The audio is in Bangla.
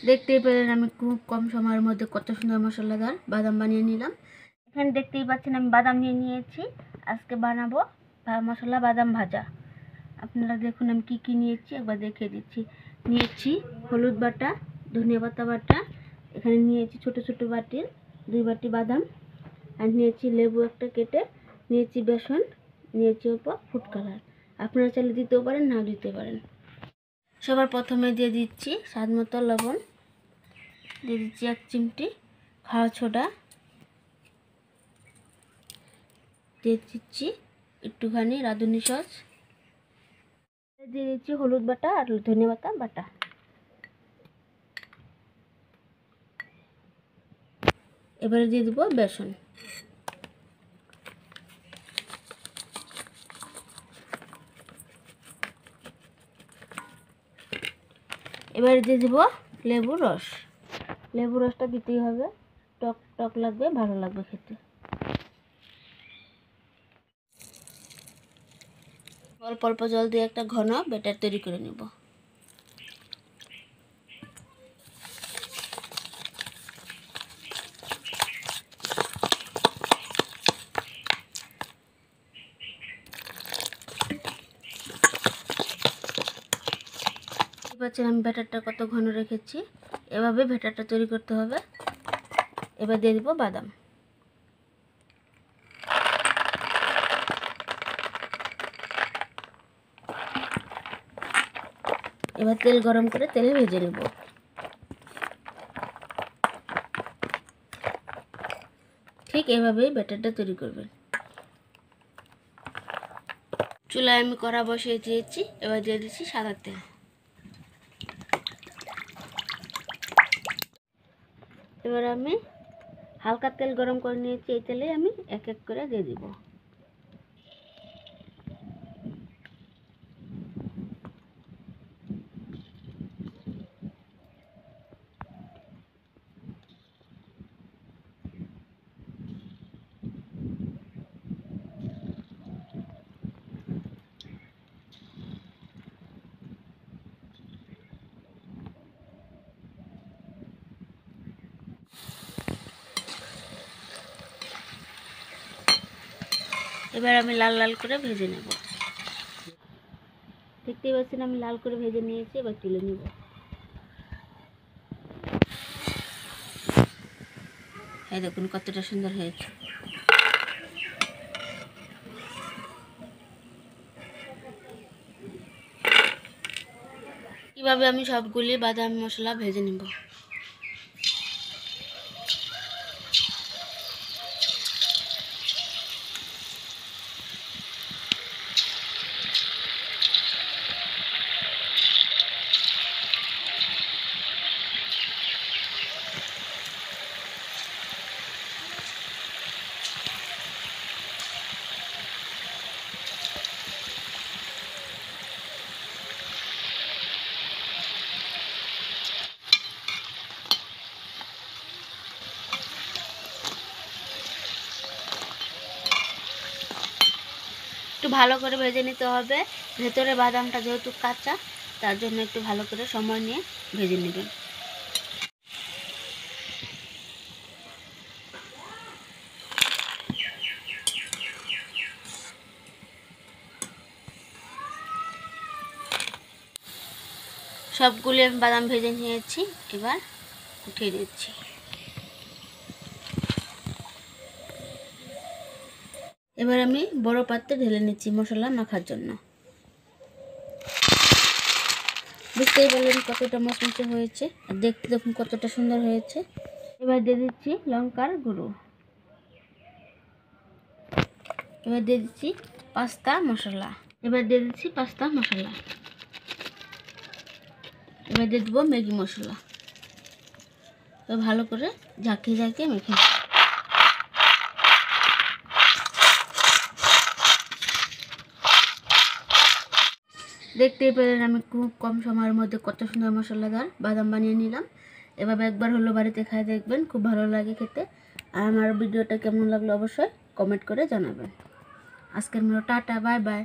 দেখতেই পেলেন আমি খুব কম সময়ের মধ্যে কত সুন্দর মশলাদার বাদাম বানিয়ে নিলাম। এখানে দেখতেই পাচ্ছেন আমি বাদাম নিয়ে নিয়েছি। আজকে বানাবো মশলা বাদাম ভাজা। আপনারা দেখুন আমি কি কি নিয়েছি একবার দেখিয়ে দিচ্ছি। নিয়েছি হলুদ বাটা, ধনিয়া পাতা বাটা, এখানে নিয়েছি ছোট ছোট বাটির 2 বাটি বাদাম, আর নিয়েছি লেবু একটা কেটে, নিয়েছি বেসন, নিয়েছি উপর ফুড কালার। আপনারা চাইলে দিতেও পারেন, নাও দিতে পারেন। সবার প্রথমে দিয়ে দিচ্ছি স্বাদ মতো লবণ, দিয়ে দিচ্ছি 1 চিমটি খাওয়া সোডা, দিয়ে দিচ্ছি একটুখানি রাঁধুনি সস, দিয়ে দিচ্ছি হলুদ বাটা আর ধনিয়া পাতা বাটা। এবারে দিয়ে দেবো বেসন। এবারে দিয়ে দেবো লেবুর রস। লেবুর রসটা দিতেই হবে, টক টক লাগবে, ভালো লাগবে খেতে। অল্প অল্প জল দিয়ে একটা ঘন ব্যাটার তৈরি করে নেব। পাচ্ছেন আমি ব্যাটারটা কত ঘন রেখেছি, এভাবে ব্যাটারটা তৈরি করতে হবে। এবার দিয়ে দেবো বাদাম। এবার তেল গরম করে তেলে ভেজে নেব। ঠিক এভাবেই ব্যাটারটা তৈরি করবেন। চুলায় আমি কড়া বসিয়ে দিয়েছি, এবার দিয়ে দিচ্ছি সাদা তেল। এবার আমি হালকা তেল গরম করে নিয়েছি, এই তেলে আমি এক এক করে দিয়ে দিব। এবার আমি লাল লাল করে ভেজে নেব। দেখতেই পাচ্ছেন আমি লাল করে ভেজে নিয়েছি, এবার তুলে নেব। এই দেখুন কতটা সুন্দর হয়েছে। কিভাবে আমি সবগুলি বাদাম মশলা ভেজে নেব। একটু ভালো করে ভেজে নিতে হবে, ভেতরে বাদামটা যেহেতু কাঁচা, তার জন্য একটু ভালো করে সময় নিয়ে ভেজে নেবেন। সবগুলি আমি বাদাম ভেজে নিয়েছি, এবার উঠিয়ে দিচ্ছি। এবার আমি বড় পাত্রে ঢেলে নিচ্ছি মশলা মাখার জন্য। বুঝতেই পারলেন কতটা মচমচে হয়েছে, আর দেখতে দেখুন কতটা সুন্দর হয়েছে। এবার দিয়ে দিচ্ছি লঙ্কার গুঁড়ো। এবার দিয়ে দিচ্ছি পাস্তা মশলা। এবার দিয়ে দিচ্ছি পাস্তা মশলা। এবার দিয়ে দেবো ম্যাগি মশলা। এবার ভালো করে ঝাঁকিয়ে ঝাঁকিয়ে মেখে নেব। দেখতেই পেলেন আমি খুব কম সময়ের মধ্যে কত সুন্দর মশলাদার বাদাম বানিয়ে নিলাম। এভাবে একবার হলো বাড়িতে খায় দেখবেন, খুব ভালো লাগে খেতে। আর আমার ভিডিওটা কেমন লাগলো অবশ্যই কমেন্ট করে জানাবেন। আজকের মতো টাটা, বাই বাই।